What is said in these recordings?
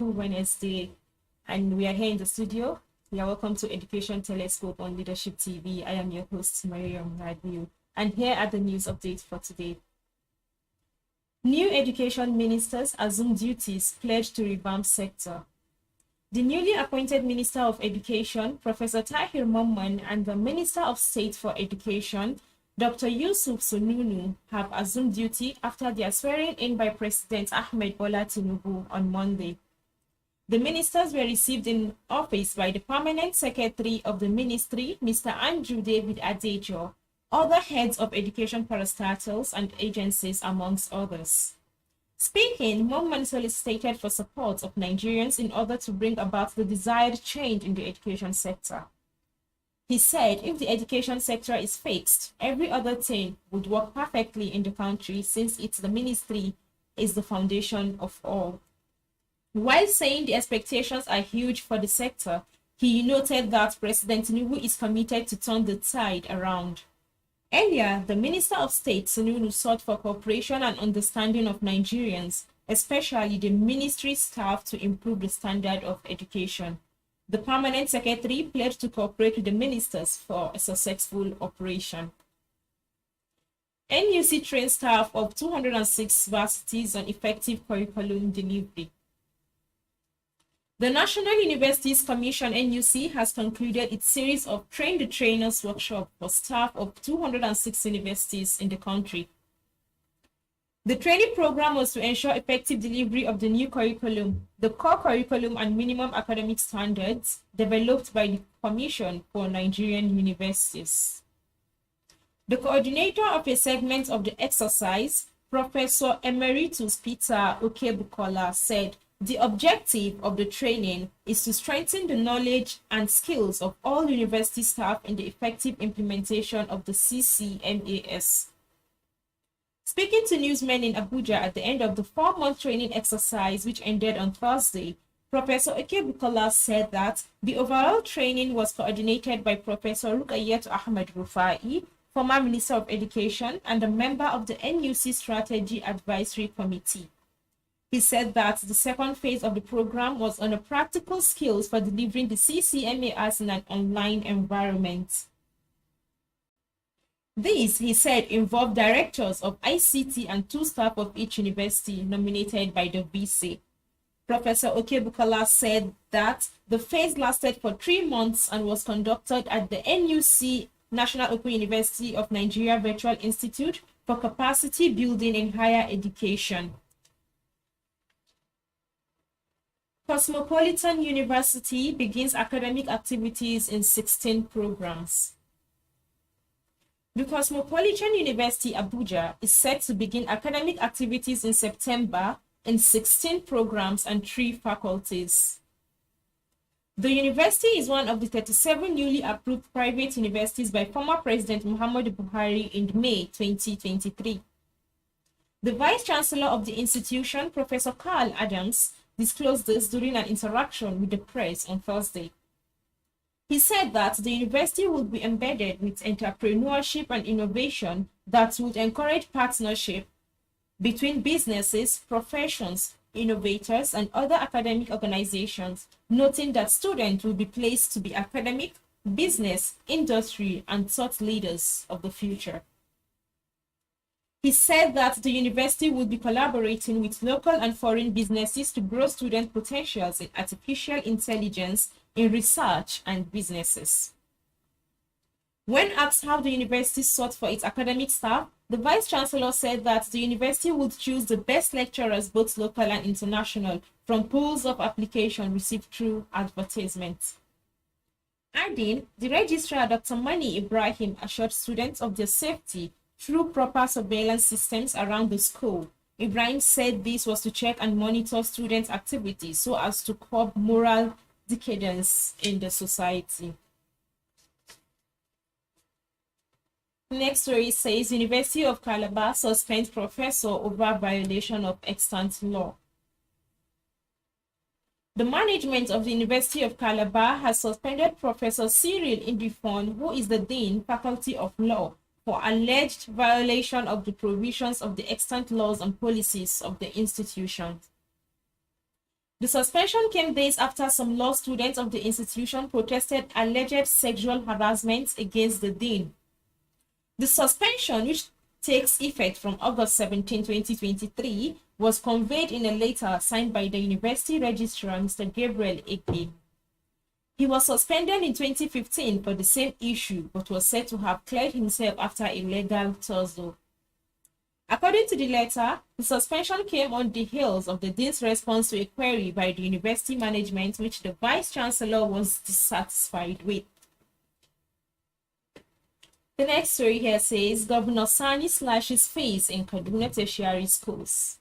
beautiful Wednesday, and we are here in the studio. You are welcome to Education Telescope on Leadership TV. I am your host, Mariam Radu, and here are the news updates for today. New education ministers assume duties pledged to revamp sector. The newly appointed Minister of Education, Professor Tahir Mamman, and the Minister of State for Education, Dr. Yusuf Sununu, have assumed duty after their swearing in by President Ahmed Bola Tinubu on Monday. The ministers were received in office by the Permanent Secretary of the Ministry, Mr. Andrew David Adejo, other heads of education parastatals and agencies, amongst others. Speaking, Mamman solicited for support of Nigerians in order to bring about the desired change in the education sector. He said if the education sector is fixed, every other thing would work perfectly in the country since the ministry is the foundation of all. While saying the expectations are huge for the sector, he noted that President Tinubu is committed to turn the tide around. Earlier, the Minister of State, Sununu, sought for cooperation and understanding of Nigerians, especially the ministry staff, to improve the standard of education. The Permanent Secretary pledged to cooperate with the ministers for a successful operation. NUC trained staff of 206 varsities on effective curriculum delivery. The National Universities Commission (NUC) has concluded its series of Train the Trainers workshop for staff of 206 universities in the country. The training program was to ensure effective delivery of the new curriculum, the core curriculum and minimum academic standards developed by the Commission for Nigerian Universities. The coordinator of a segment of the exercise, Professor Emeritus Peter Okebukola, said the objective of the training is to strengthen the knowledge and skills of all university staff in the effective implementation of the CCMAS. Speaking to newsmen in Abuja at the end of the 4-month training exercise, which ended on Thursday, Professor Okebukola said that the overall training was coordinated by Professor Rukayat Ahmed Rufai, former Minister of Education and a member of the NUC Strategy Advisory Committee. He said that the second phase of the program was on practical skills for delivering the CCMAS in an online environment. These, he said, involved directors of ICT and 2 staff of each university nominated by the VC. Professor Okebukola said that the phase lasted for 3 months and was conducted at the NUC National Open University of Nigeria Virtual Institute for capacity building in higher education. Cosmopolitan University begins academic activities in 16 programs. The Cosmopolitan University Abuja is set to begin academic activities in September in 16 programs and 3 faculties. The university is one of the 37 newly approved private universities by former President Muhammadu Buhari in May 2023. The Vice Chancellor of the institution, Professor Carl Adams, disclosed this during an interaction with the press on Thursday. He said that the university would be embedded with entrepreneurship and innovation that would encourage partnership between businesses, professions, innovators, and other academic organizations, noting that students will be placed to be academic, business, industry, and thought leaders of the future. He said that the university would be collaborating with local and foreign businesses to grow student potentials in artificial intelligence, in research, and businesses. When asked how the university sought for its academic staff, the Vice Chancellor said that the university would choose the best lecturers, both local and international, from pools of application received through advertisements. Adding, the registrar, Dr. Mani Ibrahim, assured students of their safety through proper surveillance systems around the school. Ibrahim said this was to check and monitor student activities so as to curb moral decadence in the society. Next story says University of Calabar suspends professor over violation of extant law. The management of the University of Calabar has suspended Professor Cyril Indifon, who is the Dean, Faculty of Law, for alleged violation of the provisions of the extant laws and policies of the institution. The suspension came days after some law students of the institution protested alleged sexual harassment against the dean. The suspension, which takes effect from August 17, 2023, was conveyed in a letter signed by the university registrar, Mr. Gabriel Egbe. He was suspended in 2015 for the same issue, but was said to have cleared himself after a legal tussle. According to the letter, the suspension came on the heels of the dean's response to a query by the university management, which the vice-chancellor was dissatisfied with. The next story here says, Governor Sani slashes fees in Kaduna tertiary schools.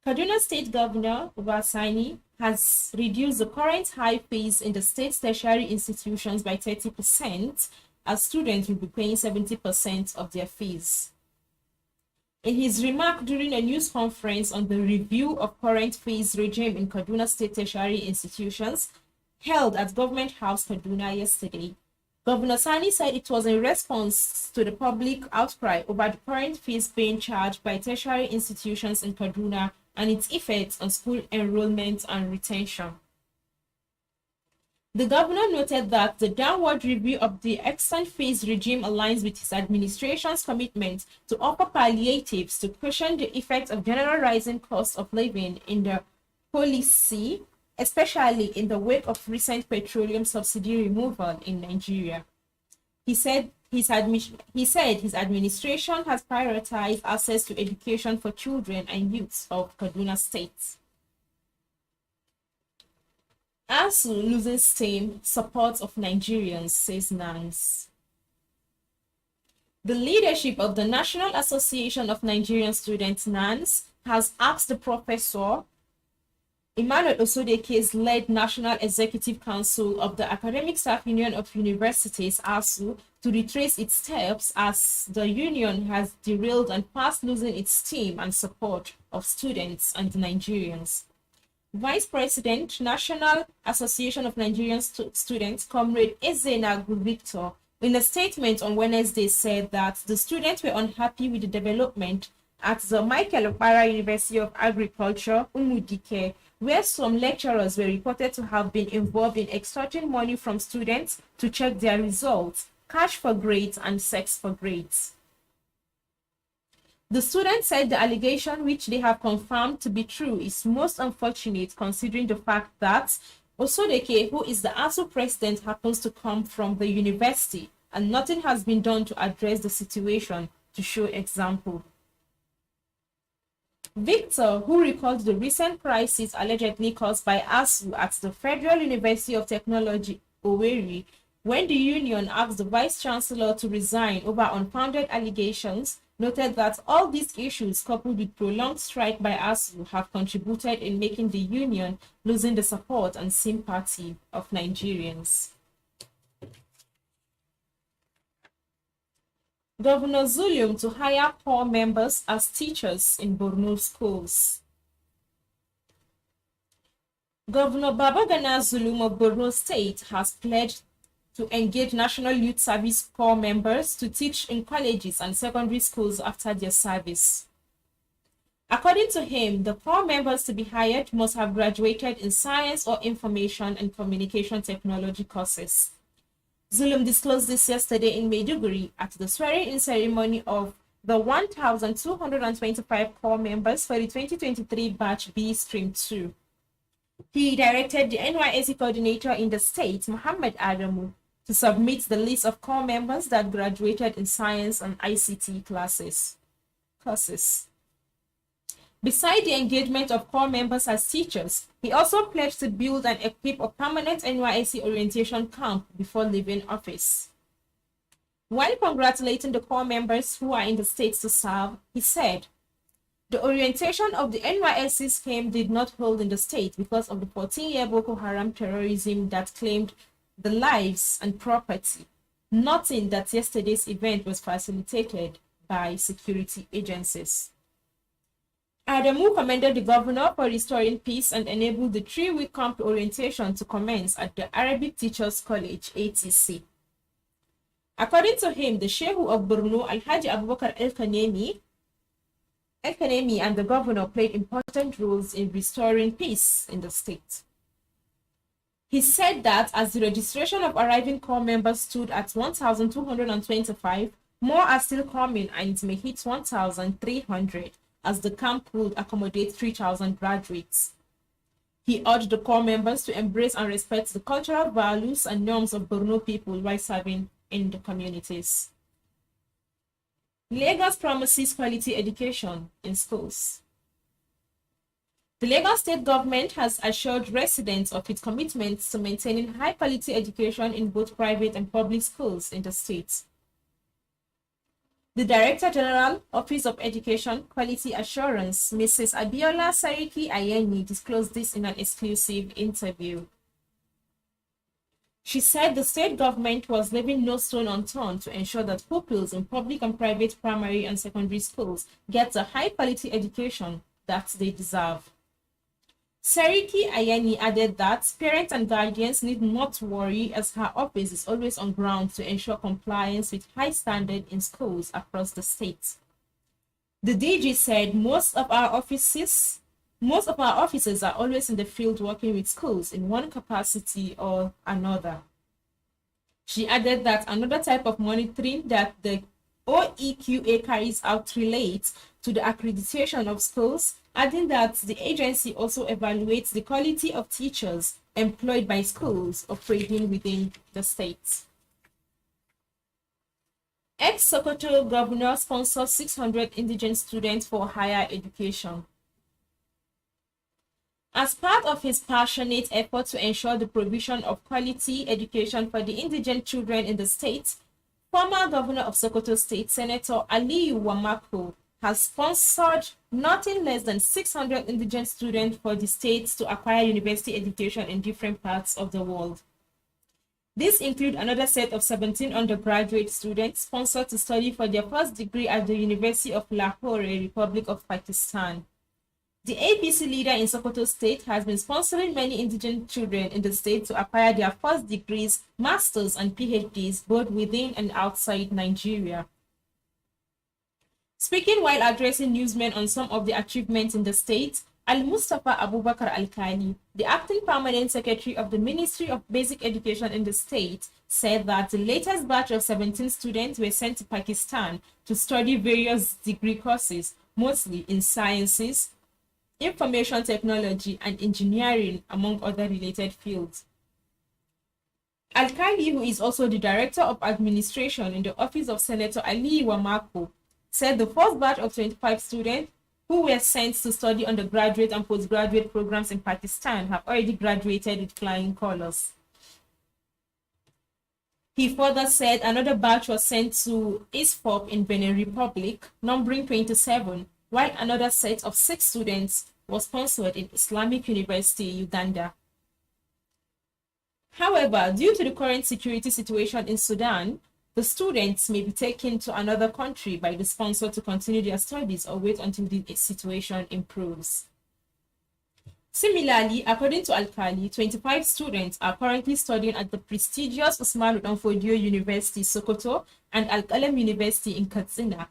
Kaduna State Governor Uba Sani has reduced the current high fees in the state's tertiary institutions by 30%, as students will be paying 70% of their fees. In his remark during a news conference on the review of current fees regime in Kaduna State tertiary institutions held at Government House, Kaduna yesterday, Governor Sani said it was in response to the public outcry over the current fees being charged by tertiary institutions in Kaduna and its effects on school enrollment and retention. The governor noted that the downward review of the extant fees regime aligns with his administration's commitment to offer palliatives to cushion the effect of general rising costs of living in the policy, especially in the wake of recent petroleum subsidy removal in Nigeria. He said his administration has prioritized access to education for children and youths of Kaduna State. ASU loses steam, support of Nigerians, says NANS. The leadership of the National Association of Nigerian Students, NANS, has asked the Professor Emmanuel Osodeke's led National Executive Council of the Academic Staff Union of Universities, ASU, to retrace its steps as the union has derailed and fast losing its steam and support of students and Nigerians. Vice President, National Association of Nigerian Students, Comrade Ezenagu Victor, in a statement on Wednesday said that the students were unhappy with the development at the Michael Okpara University of Agriculture, Umudike, where some lecturers were reported to have been involved in extorting money from students to check their results, cash for grades, and sex for grades. The students said the allegation, which they have confirmed to be true, is most unfortunate considering the fact that Osodeke, who is the ASU president, happens to come from the university, and nothing has been done to address the situation to show example. Victor, who recalled the recent crisis allegedly caused by ASU at the Federal University of Technology, Owerri, when the union asked the vice-chancellor to resign over unfounded allegations, noted that all these issues, coupled with prolonged strike by ASU, have contributed in making the union losing the support and sympathy of Nigerians. Governor Zulum to hire corps members as teachers in Borno schools. Governor Babagana Zulum of Borno State has pledged to engage National Youth Service Corps members to teach in colleges and secondary schools after their service. According to him, the corps members to be hired must have graduated in science or information and communication technology courses. Zulum disclosed this yesterday in Maiduguri at the swearing-in ceremony of the 1,225 corps members for the 2023 Batch B Stream 2. He directed the NYSC coordinator in the state, Muhammad Adamu, to submit the list of corps members that graduated in science and ICT courses. Beside the engagement of corps members as teachers, he also pledged to build and equip a permanent NYSC orientation camp before leaving office. While congratulating the corps members who are in the states to serve, he said, "The orientation of the NYSC scheme did not hold in the state because of the 14-year Boko Haram terrorism that claimed the lives and property, noting that yesterday's event was facilitated by security agencies." Adamu commended the governor for restoring peace and enabled the 3-week camp orientation to commence at the Arabic Teachers College, ATC. According to him, the Shehu of Borno, Alhaji Abubakar El-Kanemi, Economy and the governor played important roles in restoring peace in the state. He said that as the registration of arriving corps members stood at 1,225, more are still coming and it may hit 1,300 as the camp would accommodate 3,000 graduates. He urged the corps members to embrace and respect the cultural values and norms of Borno people while serving in the communities. Lagos promises quality education in schools. The Lagos state government has assured residents of its commitment to maintaining high-quality education in both private and public schools in the state. The Director General, Office of Education Quality Assurance, Mrs. Abiola Sariki Ayeni, disclosed this in an exclusive interview. She said the state government was leaving no stone unturned to ensure that pupils in public and private primary and secondary schools get the high-quality education that they deserve. Sariki Ayeni added that parents and guardians need not worry as her office is always on ground to ensure compliance with high standards in schools across the state. The DG said most of our offices are always in the field working with schools in one capacity or another. She added that another type of monitoring that the OEQA carries out relates to the accreditation of schools, adding that the agency also evaluates the quality of teachers employed by schools operating within the state. Ex-Sokoto governor sponsors 600 indigent students for higher education. As part of his passionate effort to ensure the provision of quality education for the indigent children in the state, former governor of Sokoto State, Senator Aliyu Wamako, has sponsored nothing less than 600 indigent students for the state to acquire university education in different parts of the world. These include another set of 17 undergraduate students sponsored to study for their first degree at the University of Lahore, Republic of Pakistan. The APC leader in Sokoto State has been sponsoring many indigent children in the state to acquire their first degrees, masters, and PhDs both within and outside Nigeria. Speaking while addressing newsmen on some of the achievements in the state, Al-Mustafa Abubakar Al-Kali, the acting permanent secretary of the Ministry of Basic Education in the state, said that the latest batch of 17 students were sent to Pakistan to study various degree courses, mostly in sciences, information technology, and engineering, among other related fields. Al-Kali, who is also the Director of Administration in the Office of Senator Ali Wamako, said the first batch of 25 students who were sent to study undergraduate and postgraduate programs in Pakistan have already graduated with flying colors. He further said another batch was sent to ISFOP in Benin Republic, numbering 27, while another set of 6 students was sponsored in Islamic University, Uganda. However, due to the current security situation in Sudan, the students may be taken to another country by the sponsor to continue their studies or wait until the situation improves. Similarly, according to Al-Kali, 25 students are currently studying at the prestigious Usman Danfodio University, Sokoto, and Al-Qalam University in Katsina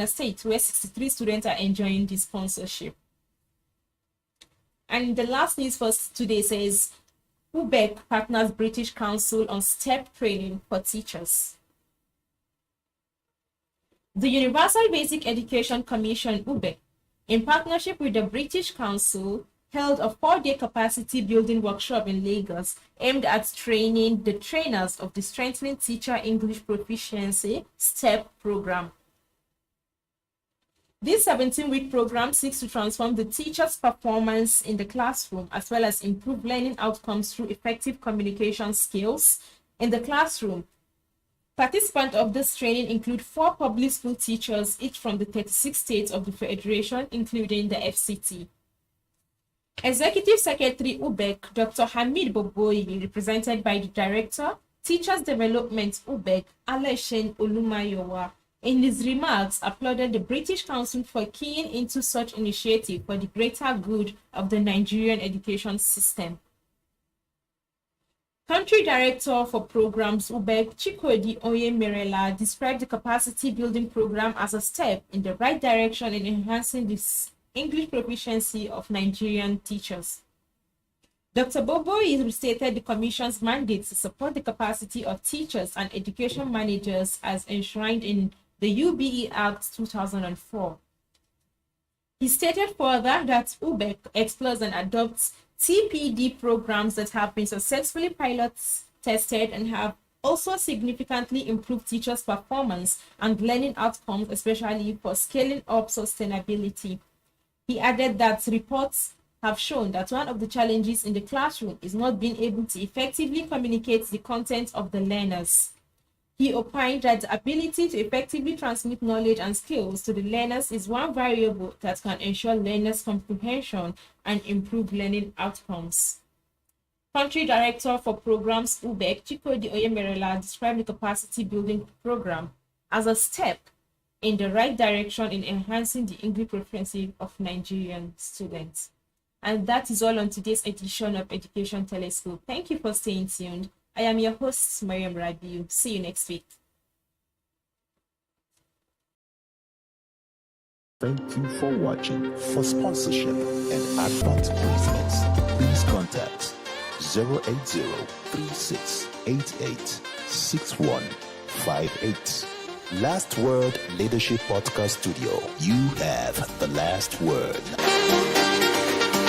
State, where 63 students are enjoying this sponsorship. And the last news for today says, UBEC partners British Council on STEP training for teachers. The Universal Basic Education Commission, UBEC, in partnership with the British Council, held a 4-day capacity building workshop in Lagos aimed at training the trainers of the Strengthening Teacher English Proficiency STEP program. This 17-week program seeks to transform the teacher's performance in the classroom as well as improve learning outcomes through effective communication skills in the classroom. Participants of this training include 4 public school teachers, each from the 36 states of the Federation, including the FCT. Executive Secretary UBEC, Dr. Hamid Boboyi, represented by the Director, Teachers Development UBEC, Aleshen Olumayowa, in his remarks, applauded the British Council for keying into such initiative for the greater good of the Nigerian education system. Country Director for Programs Ubek Chikodi Oyemerela described the capacity building program as a step in the right direction in enhancing the English proficiency of Nigerian teachers. Dr. Bobo restated the Commission's mandate to support the capacity of teachers and education managers as enshrined in the UBE Act 2004. He stated further that UBEC explores and adopts TPD programs that have been successfully pilot tested and have also significantly improved teachers' performance and learning outcomes, especially for scaling up sustainability. He added that reports have shown that one of the challenges in the classroom is not being able to effectively communicate the content of the learners. He opined that the ability to effectively transmit knowledge and skills to the learners is one variable that can ensure learners' comprehension and improve learning outcomes. Country Director for Programs UBEC, Chikodi Oyemerela, described the capacity building program as a step in the right direction in enhancing the English proficiency of Nigerian students. And that is all on today's edition of Education Telescope. Thank you for staying tuned. I am your host, Mariam Rabiu. See you next week. Thank you for watching. For sponsorship and advert placements, please contact 080-3688-6158. Last Word Leadership Podcast Studio. You have the last word.